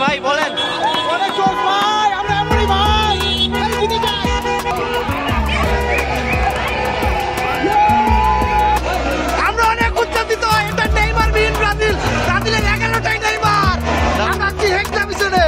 ভাই বলেন? অনেক জোশ ভাই, আমরা এমনই ভাই, জিতে যাই। আমরা অনেক উচ্ছ্বসিত। এটা নেইমার বিন ব্রাজিল, ব্রাজিলের 11টাই নেইমার। আমরা কি হেক্সা পিছনে।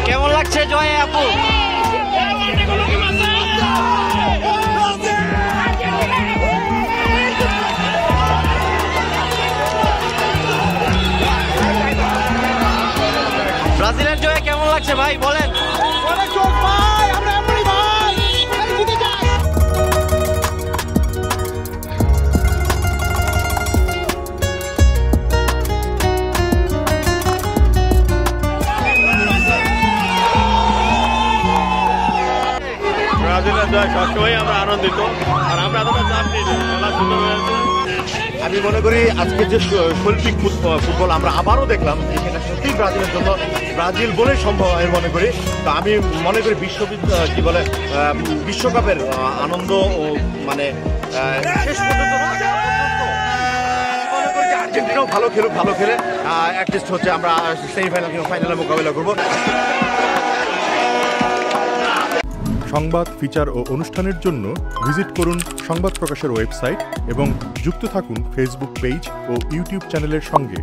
কেমন লাগছে জয় আপু? ব্রাজিলের জয় কেমন লাগছে ভাই বলেন? অনেক জোশ ভাই, আমরা এমনই ভাই, জিতে যাই। ব্রাজিলের জয় সবসময় আমরা আনন্দিত, আর আমরা এতটা চাপ নিই না, খেলা সুন্দর হয়েছে। আমি মনে করি আজকে যে শৈল্পিক ফুটবল আমরা আবারও দেখলাম, এটা সত্যিই ব্রাজিলের জন্য, ব্রাজিল বলে সম্ভব আমি মনে করি। তো আমি মনে করি বিশ্বকাপের আনন্দ ও মানে শেষ পর্যন্ত মনে করি যে আর্জেন্টিনাও ভালো খেলে অ্যাটলিস্ট হচ্ছে আমরা সেমিফাইনাল কিংবা ফাইনালে মোকাবিলা করবো। সংবাদ, ফিচার ও অনুষ্ঠানের জন্য ভিজিট করুন সংবাদ প্রকাশের ওয়েবসাইট এবং যুক্ত থাকুন ফেসবুক পেজ ও ইউটিউব চ্যানেলের সঙ্গে।